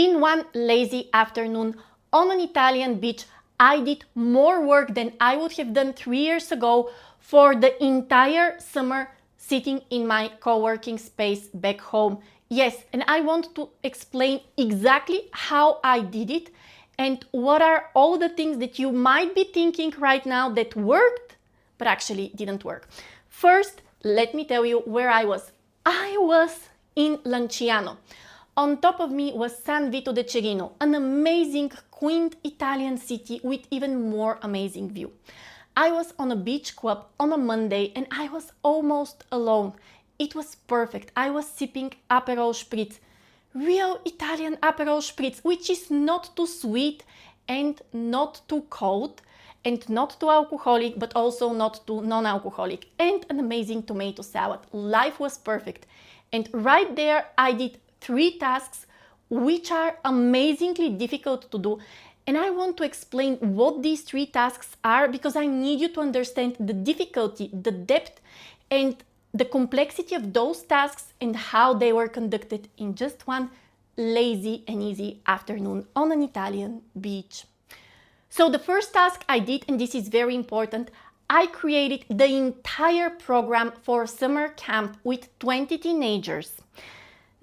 In one lazy afternoon on an Italian beach, I did more work than I would have done 3 years ago for the entire summer sitting in my co-working space back home. Yes, and I want to explain exactly how I did it and what are all the things that you might be thinking right now that worked but actually didn't work. First, let me tell you where I was. I was in Lanciano. On top of me was San Vito de Cerino, an amazing, quaint Italian city with even more amazing view. I was on a beach club on a Monday and I was almost alone. It was perfect. I was sipping Aperol Spritz, real Italian Aperol Spritz, which is not too sweet and not too cold and not too alcoholic, but also not too non-alcoholic, and an amazing tomato salad. Life was perfect. And right there I did 3 tasks which are amazingly difficult to do, and I want to explain what these 3 tasks are because I need you to understand the difficulty, the depth and the complexity of those tasks and how they were conducted in just one lazy and easy afternoon on an Italian beach. So the first task I did, and this is very important, I created the entire program for summer camp with 20 teenagers.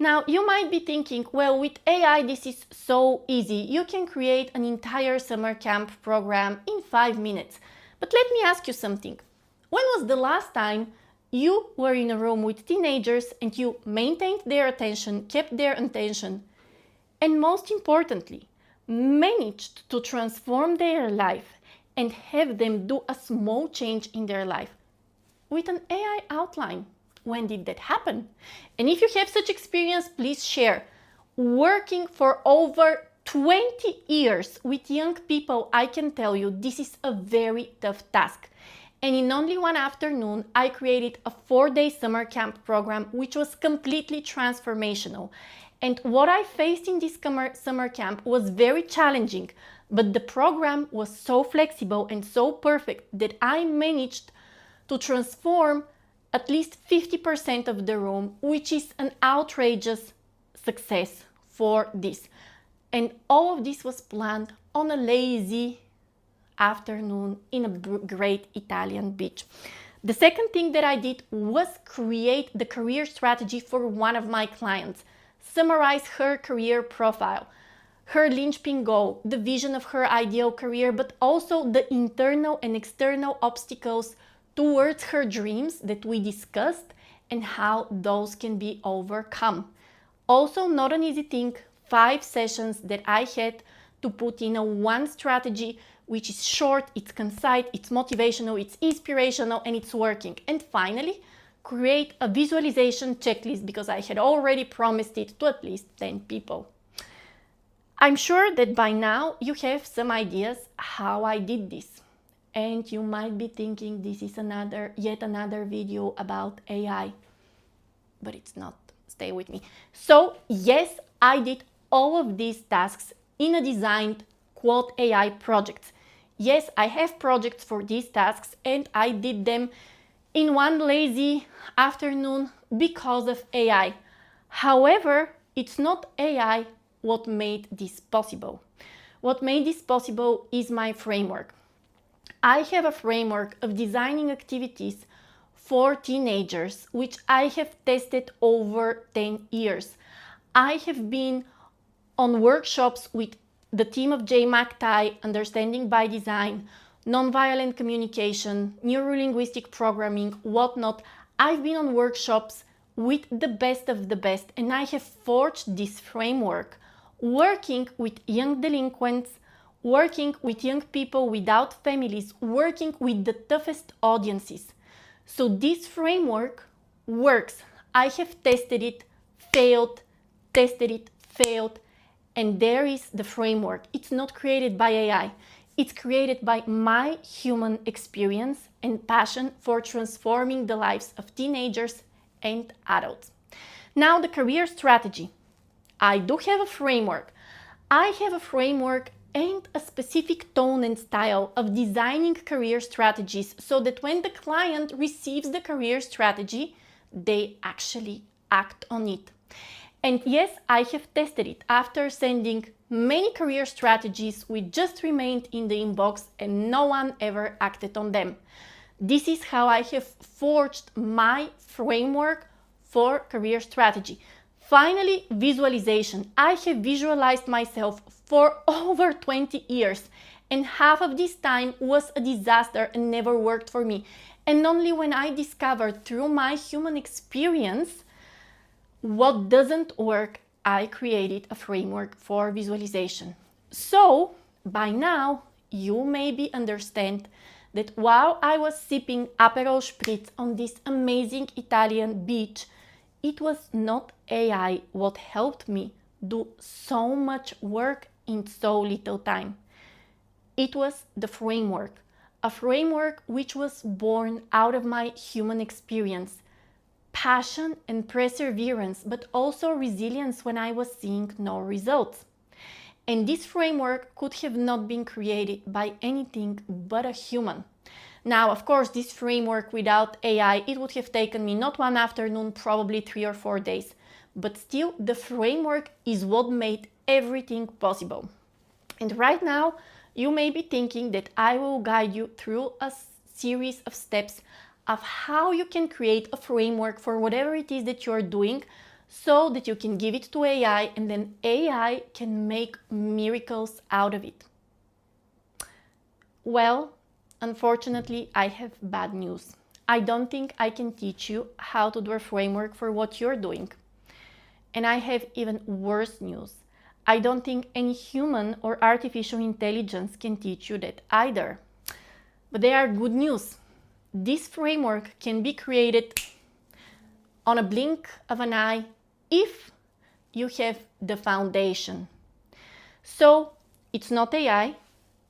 Now, you might be thinking, well, with AI, this is so easy. You can create an entire summer camp program in 5 minutes. But let me ask you something. When was the last time you were in a room with teenagers and you maintained their attention, kept their attention, and most importantly, managed to transform their life and have them do a small change in their life with an AI outline? When did that happen? And if you have such experience, please share. Working for over 20 years with young people, I can tell you this is a very tough task. And in only one afternoon, I created a 4-day summer camp program, which was completely transformational. And what I faced in this summer camp was very challenging, but the program was so flexible and so perfect that I managed to transform at least 50% of the room, which is an outrageous success for this. And all of this was planned on a lazy afternoon in a great Italian beach. The second thing that I did was create the career strategy for one of my clients, summarize her career profile, her linchpin goal, the vision of her ideal career, but also the internal and external obstacles towards her dreams that we discussed and how those can be overcome. Also, not an easy thing, 5 sessions that I had to put in a one strategy, which is short, it's concise, it's motivational, it's inspirational, and it's working. And finally, create a visualization checklist because I had already promised it to at least 10 people. I'm sure that by now you have some ideas how I did this. And you might be thinking this is yet another video about AI, but it's not. Stay with me. So yes, I did all of these tasks in a designed quote AI project. Yes, I have projects for these tasks and I did them in one lazy afternoon because of AI. However, it's not AI what made this possible. What made this possible is my framework. I have a framework of designing activities for teenagers, which I have tested over 10 years. I have been on workshops with the team of J. McTighe, Understanding by Design, Nonviolent Communication, Neurolinguistic Programming, whatnot. I've been on workshops with the best of the best, and I have forged this framework working with young delinquents, working with young people without families, working with the toughest audiences. So this framework works. I have tested it, failed, tested it, failed, and there is the framework. It's not created by AI. It's created by my human experience and passion for transforming the lives of teenagers and adults. Now the career strategy. I do have a framework. I have a framework and a specific tone and style of designing career strategies so that when the client receives the career strategy, they actually act on it. And yes, I have tested it after sending many career strategies which just remained in the inbox and no one ever acted on them. This is how I have forged my framework for career strategy. Finally, visualization. I have visualized myself for over 20 years, and half of this time was a disaster and never worked for me. And only when I discovered through my human experience what doesn't work, I created a framework for visualization. So, by now, you maybe understand that while I was sipping Aperol Spritz on this amazing Italian beach, it was not AI what helped me do so much work in so little time. It was the framework, a framework which was born out of my human experience, passion and perseverance, but also resilience when I was seeing no results. And this framework could have not been created by anything but a human. Now, of course, this framework without AI, it would have taken me not one afternoon, probably 3 or 4 days. But still, the framework is what made everything possible. And right now, you may be thinking that I will guide you through a series of steps of how you can create a framework for whatever it is that you're doing, so that you can give it to AI and then AI can make miracles out of it. Well, unfortunately, I have bad news. I don't think I can teach you how to do a framework for what you're doing. And I have even worse news. I don't think any human or artificial intelligence can teach you that either. But there are good news. This framework can be created on a blink of an eye if you have the foundation. So it's not AI,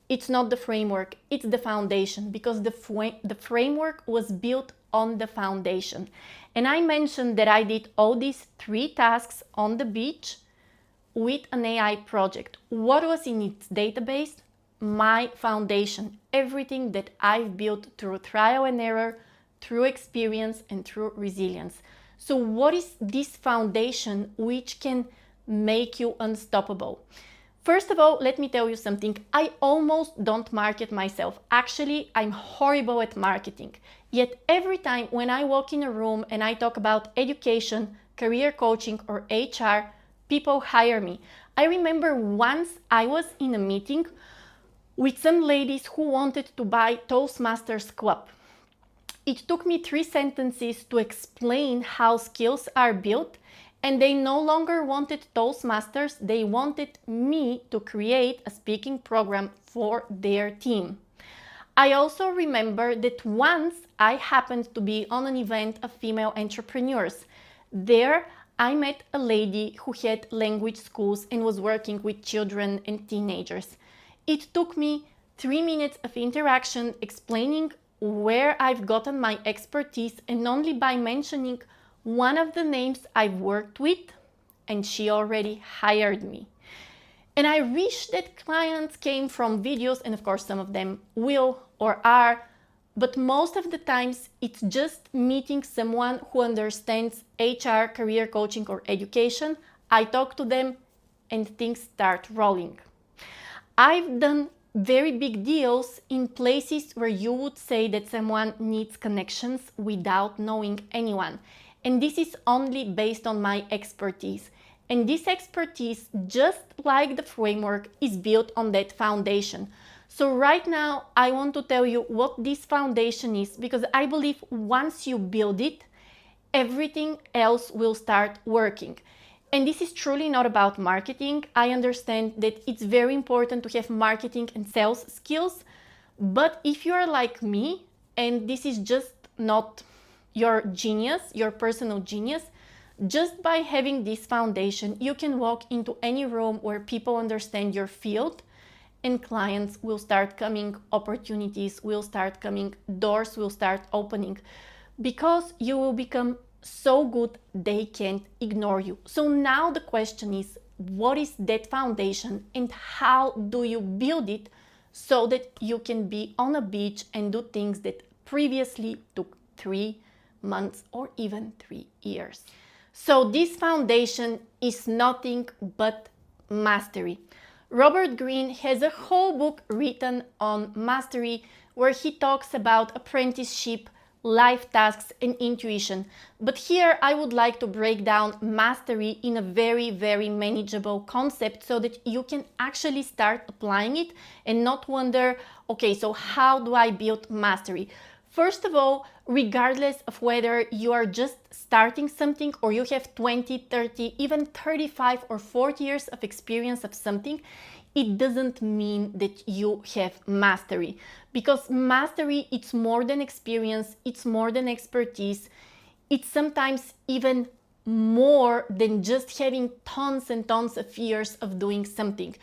it's not the framework, it's the foundation, because the framework was built on the foundation. And I mentioned that I did all these 3 tasks on the beach with an AI project. What was in its database? My foundation, everything that I've built through trial and error, through experience and through resilience. So what is this foundation which can make you unstoppable? First of all, let me tell you something. I almost don't market myself. Actually, I'm horrible at marketing. Yet every time when I walk in a room and I talk about education, career coaching or HR, people hire me. I remember once I was in a meeting with some ladies who wanted to buy Toastmasters Club. It took me 3 sentences to explain how skills are built, and they no longer wanted Toastmasters, they wanted me to create a speaking program for their team. I also remember that once I happened to be on an event of female entrepreneurs. There I met a lady who had language schools and was working with children and teenagers. It took me 3 minutes of interaction explaining where I've gotten my expertise, and only by mentioning one of the names I've worked with, and she already hired me. And I wish that clients came from videos, and of course some of them will or are, but most of the times it's just meeting someone who understands HR, career coaching or education. I talk to them and things start rolling. I've done very big deals in places where you would say that someone needs connections without knowing anyone. And this is only based on my expertise. And this expertise, just like the framework, is built on that foundation. So right now, I want to tell you what this foundation is, because I believe once you build it, everything else will start working. And this is truly not about marketing. I understand that it's very important to have marketing and sales skills. But if you are like me, and this is just not your genius, your personal genius, just by having this foundation, you can walk into any room where people understand your field, and clients will start coming, opportunities will start coming, doors will start opening, because you will become so good they can't ignore you. So now the question is, what is that foundation and how do you build it so that you can be on a beach and do things that previously took 3 months or even 3 years? So this foundation is nothing but mastery. Robert Greene has a whole book written on mastery where he talks about apprenticeship, life tasks, and intuition. But here I would like to break down mastery in a very, very manageable concept so that you can actually start applying it and not wonder, okay, so how do I build mastery? First of all, regardless of whether you are just starting something or you have 20, 30, even 35 or 40 years of experience of something, it doesn't mean that you have mastery. Because mastery, it's more than experience, it's more than expertise, it's sometimes even more than just having tons and tons of years of doing something.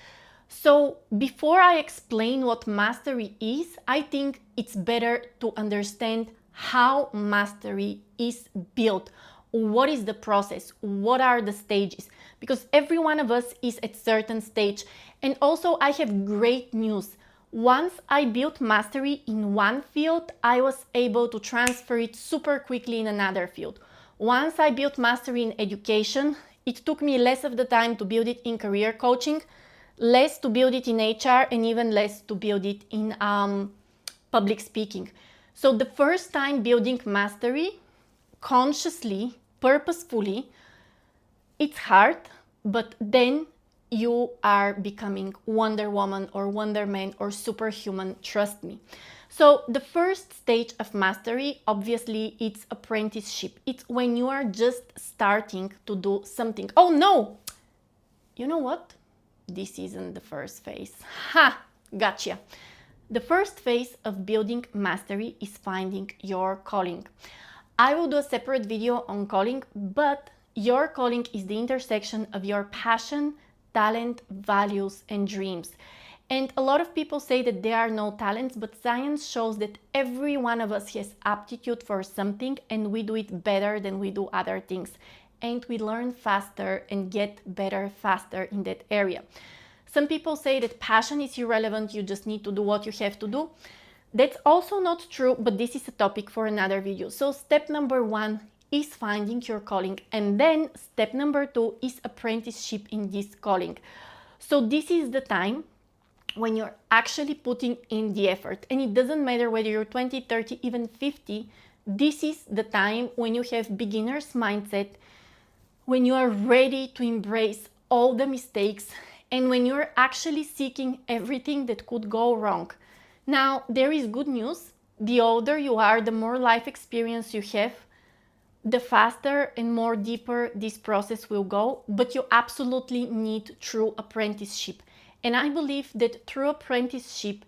So before I explain what mastery is, I think it's better to understand how mastery is built. What is the process? What are the stages? Because every one of us is at certain stage. And also I have great news. Once I built mastery in one field, I was able to transfer it super quickly in another field. Once I built mastery in education, it took me less of the time to build it in career coaching, less to build it in HR, and even less to build it in public speaking. So the first time building mastery, consciously, purposefully, it's hard, but then you are becoming Wonder Woman or Wonder Man or superhuman, trust me. So the first stage of mastery, obviously, it's apprenticeship. It's when you are just starting to do something. Oh no! You know what? This isn't the first phase. Ha! Gotcha. The first phase of building mastery is finding your calling. I will do a separate video on calling, but your calling is the intersection of your passion, talent, values, and dreams. And a lot of people say that there are no talents, but science shows that every one of us has aptitude for something and we do it better than we do other things. And we learn faster and get better faster in that area. Some people say that passion is irrelevant, you just need to do what you have to do. That's also not true, but this is a topic for another video. So step number 1 is finding your calling, and then step number 2 is apprenticeship in this calling. So this is the time when you're actually putting in the effort, and it doesn't matter whether you're 20, 30, even 50. This is the time when you have beginner's mindset, when you are ready to embrace all the mistakes, and when you're actually seeking everything that could go wrong. Now, there is good news. The older you are, the more life experience you have, the faster and more deeper this process will go, but you absolutely need true apprenticeship. And I believe that true apprenticeship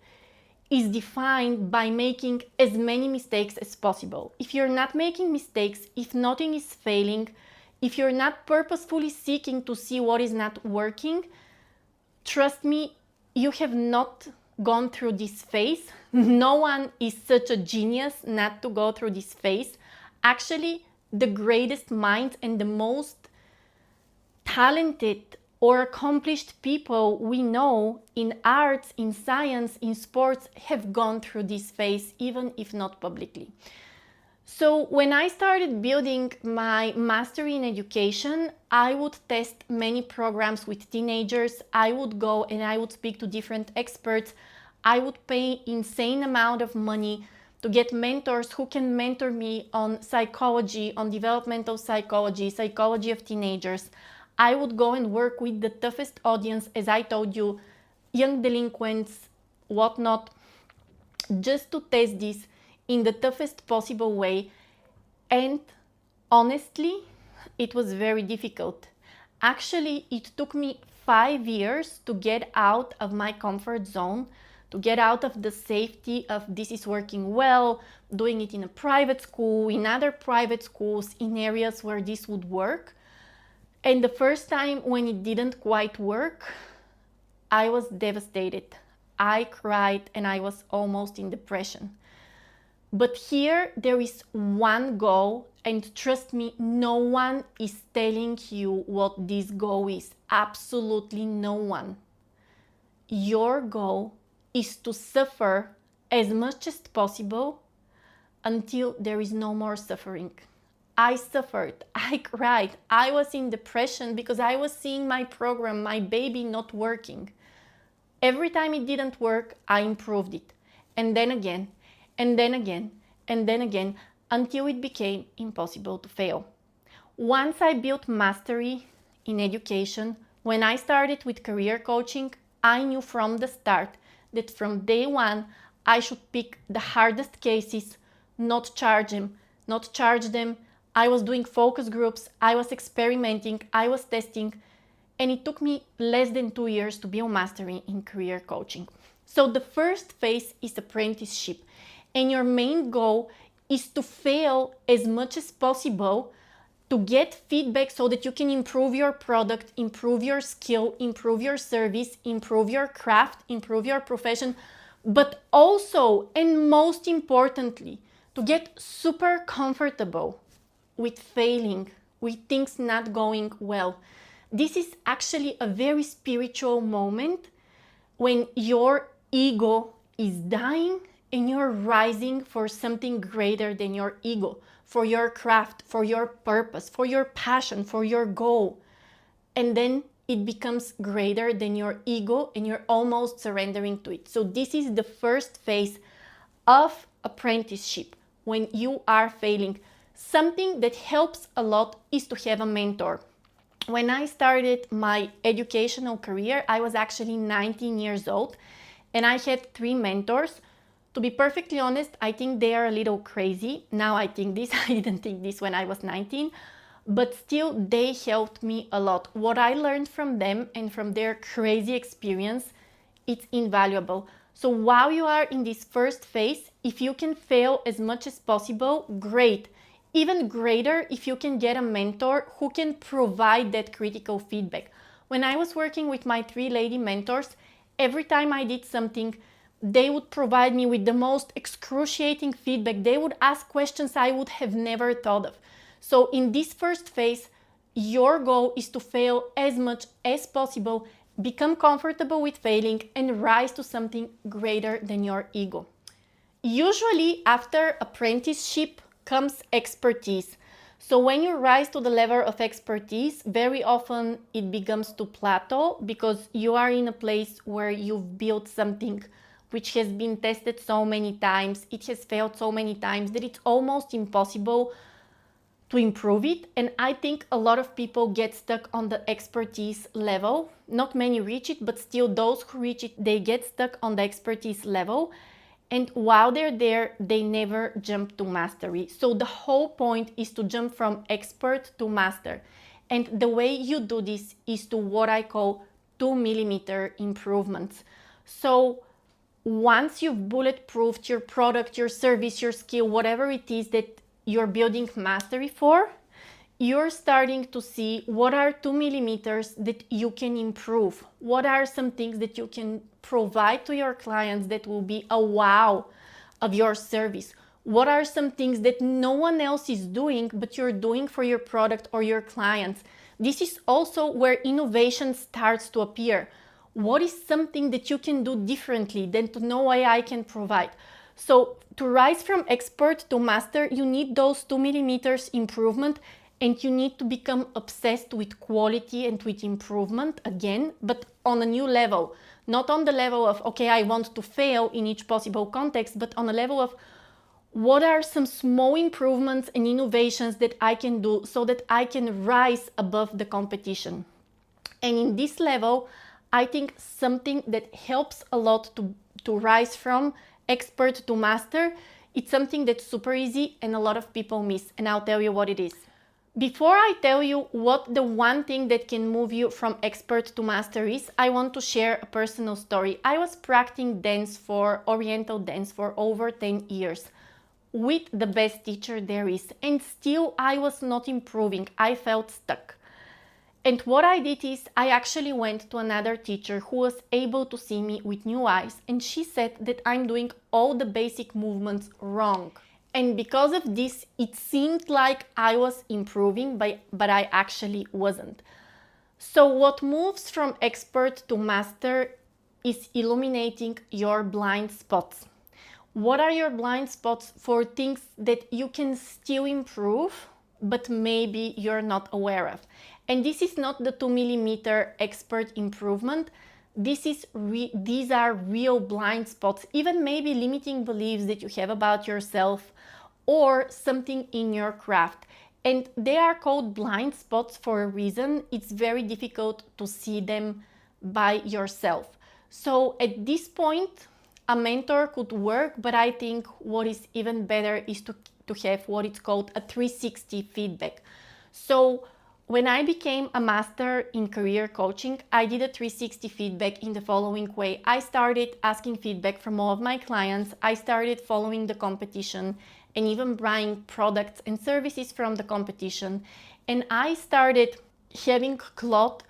is defined by making as many mistakes as possible. If you're not making mistakes, if nothing is failing, if you're not purposefully seeking to see what is not working, trust me, you have not gone through this phase. No one is such a genius not to go through this phase. Actually, the greatest minds and the most talented or accomplished people we know in arts, in science, in sports have gone through this phase, even if not publicly. So when I started building my mastery in education, I would test many programs with teenagers. I would go and I would speak to different experts. I would pay insane amount of money to get mentors who can mentor me on psychology, on developmental psychology, psychology of teenagers. I would go and work with the toughest audience, as I told you, young delinquents, whatnot, just to test this in the toughest possible way. And honestly, it was very difficult. Actually, it took me 5 years to get out of my comfort zone, to get out of the safety of this is working well, doing it in a private school, in other private schools, in areas where this would work. And the first time when it didn't quite work, I was devastated. I cried and I was almost in depression. But here there is one goal, and trust me, no one is telling you what this goal is. Absolutely no one. Your goal is to suffer as much as possible until there is no more suffering. I suffered, I cried, I was in depression because I was seeing my program, my baby not working. Every time it didn't work, I improved it. And then again, and then again, and then again, until it became impossible to fail. Once I built mastery in education, when I started with career coaching, I knew from the start that from day one, I should pick the hardest cases, not charge them. I was doing focus groups, I was experimenting, I was testing, and it took me less than 2 years to build mastery in career coaching. So the first phase is apprenticeship, and your main goal is to fail as much as possible to get feedback so that you can improve your product, improve your skill, improve your service, improve your craft, improve your profession, but also, and most importantly, to get super comfortable with failing, with things not going well. This is actually a very spiritual moment when your ego is dying and you're rising for something greater than your ego, for your craft, for your purpose, for your passion, for your goal. And then it becomes greater than your ego and you're almost surrendering to it. So this is the first phase of apprenticeship when you are failing. Something that helps a lot is to have a mentor. When I started my educational career, I was actually 19 years old and I had 3 mentors. To be perfectly honest, I think they are a little crazy. Now I think this, I didn't think this when I was 19, but still they helped me a lot. What I learned from them and from their crazy experience, it's invaluable. So while you are in this first phase, if you can fail as much as possible, great. Even greater if you can get a mentor who can provide that critical feedback. When I was working with my 3 lady mentors, every time I did something, they would provide me with the most excruciating feedback. They would ask questions I would have never thought of. So in this first phase, your goal is to fail as much as possible, become comfortable with failing, and rise to something greater than your ego. Usually after apprenticeship comes expertise. So when you rise to the level of expertise, very often it begins to plateau because you are in a place where you've built something which has been tested so many times, it has failed so many times that it's almost impossible to improve it. And I think a lot of people get stuck on the expertise level. Not many reach it, but still those who reach it, they get stuck on the expertise level. And while they're there, they never jump to mastery. So the whole point is to jump from expert to master. And the way you do this is to what I call 2mm improvements. So once you've bulletproofed your product, your service, your skill, whatever it is that you're building mastery for, you're starting to see what are 2mm that you can improve. What are some things that you can provide to your clients that will be a wow of your service? What are some things that no one else is doing, but you're doing for your product or your clients? This is also where innovation starts to appear. What is something that you can do differently than to no AI can provide? So to rise from expert to master, you need those 2mm improvement, and you need to become obsessed with quality and with improvement again, but on a new level. Not on the level of, okay, I want to fail in each possible context, but on a level of what are some small improvements and innovations that I can do so that I can rise above the competition. And in this level, I think something that helps a lot to rise from expert to master, it's something that's super easy and a lot of people miss, and I'll tell you what it is. Before I tell you what the one thing that can move you from expert to master is, I want to share a personal story. I was practicing Oriental dance for over 10 years with the best teacher there is, and still I was not improving. I felt stuck. And what I did is I actually went to another teacher who was able to see me with new eyes, and she said that I'm doing all the basic movements wrong. And because of this, it seemed like I was improving, but I actually wasn't. So what moves from expert to master is illuminating your blind spots. What are your blind spots for things that you can still improve, but maybe you're not aware of. And this is not the 2 mm expert improvement. These are real blind spots, even maybe limiting beliefs that you have about yourself or something in your craft. And they are called blind spots for a reason. It's very difficult to see them by yourself. So at this point, a mentor could work, but I think what is even better is to have what is called a 360 feedback. So when I became a master in career coaching, I did a 360 feedback in the following way. I started asking feedback from all of my clients. I started following the competition and even buying products and services from the competition. And I started having Claude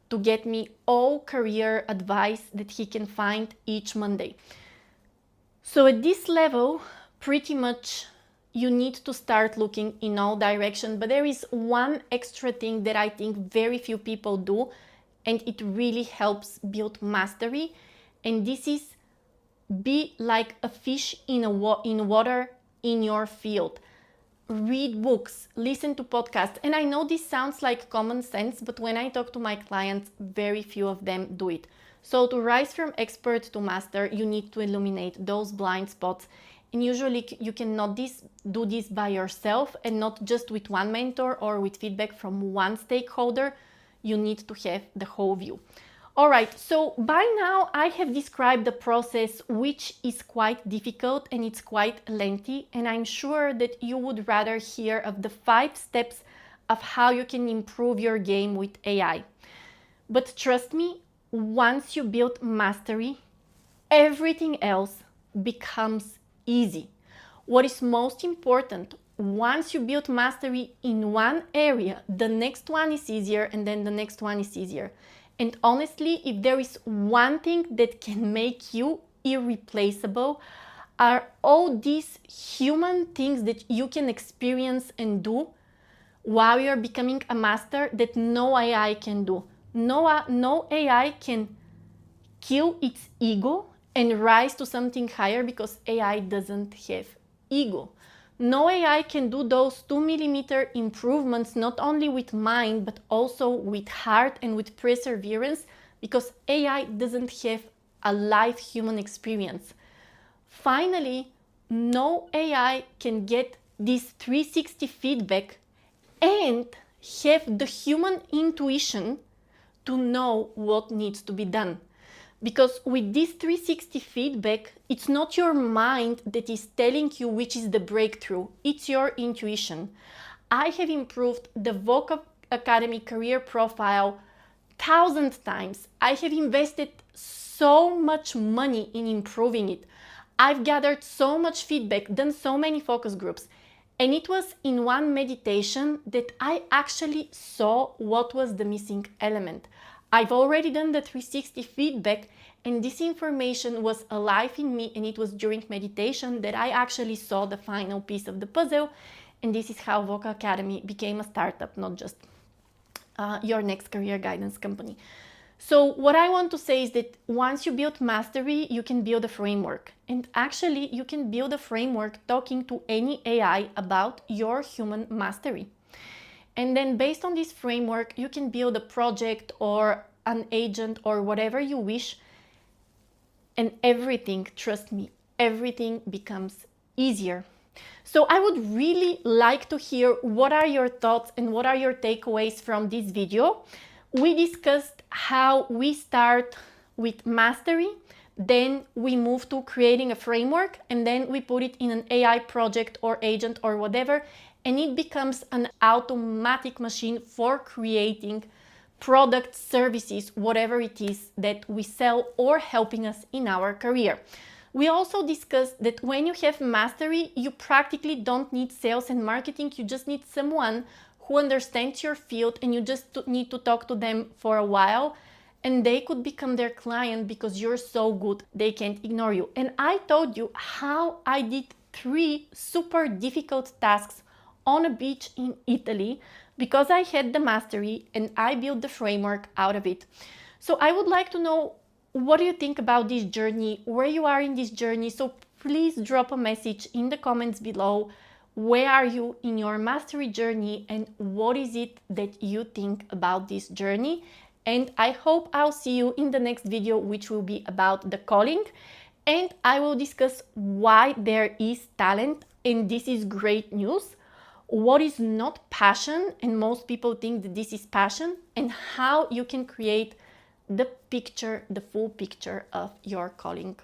to get me all career advice that he can find each Monday. So at this level, pretty much you need to start looking in all directions, but there is one extra thing that I think very few people do, and it really helps build mastery, and this is be like a fish in water in your field. Read books, listen to podcasts, and I know this sounds like common sense, but when I talk to my clients, very few of them do it. So to rise from expert to master, you need to illuminate those blind spots. And usually you cannot do this by yourself and not just with one mentor or with feedback from one stakeholder. You need to have the whole view. All right, so by now I have described the process, which is quite difficult and it's quite lengthy. And I'm sure that you would rather hear of the 5 steps of how you can improve your game with AI. But trust me, once you build mastery, everything else becomes easy. What is most important, once you build mastery in one area, the next one is easier and then the next one is easier. And honestly, if there is one thing that can make you irreplaceable, are all these human things that you can experience and do while you're becoming a master that no AI can do. No AI can kill its ego and rise to something higher because AI doesn't have ego. No AI can do those 2 mm improvements not only with mind but also with heart and with perseverance because AI doesn't have a live human experience. Finally, no AI can get this 360 feedback and have the human intuition to know what needs to be done. Because with this 360 feedback, it's not your mind that is telling you which is the breakthrough, it's your intuition. I have improved the Voca Academy career profile 1,000 times. I have invested so much money in improving it. I've gathered so much feedback, done so many focus groups. And it was in one meditation that I actually saw what was the missing element. I've already done the 360 feedback and this information was alive in me, and it was during meditation that I actually saw the final piece of the puzzle. And this is how Voca Academy became a startup, not just your next career guidance company. So what I want to say is that once you build mastery, you can build a framework. And actually, you can build a framework talking to any AI about your human mastery. And then based on this framework, you can build a project or an agent or whatever you wish. And everything, trust me, everything becomes easier. So I would really like to hear what are your thoughts and what are your takeaways from this video. We discussed how we start with mastery, then we move to creating a framework, and then we put it in an AI project or agent or whatever, and it becomes an automatic machine for creating products, services, whatever it is that we sell or helping us in our career. We also discussed that when you have mastery, you practically don't need sales and marketing. You just need someone who understands your field, and you just need to talk to them for a while, and they could become their client because you're so good they can't ignore you. And I told you how I did 3 super difficult tasks on a beach in Italy because I had the mastery and I built the framework out of it. So I would like to know, what do you think about this journey, where you are in this journey? So please drop a message in the comments below. where are you in your mastery journey and what is it that you think about this journey. And I hope I'll see you in the next video, which will be about the calling, and I will discuss why there is talent, and this is great news, what is not passion, and most people think that this is passion, and how you can create the picture, the full picture of your calling.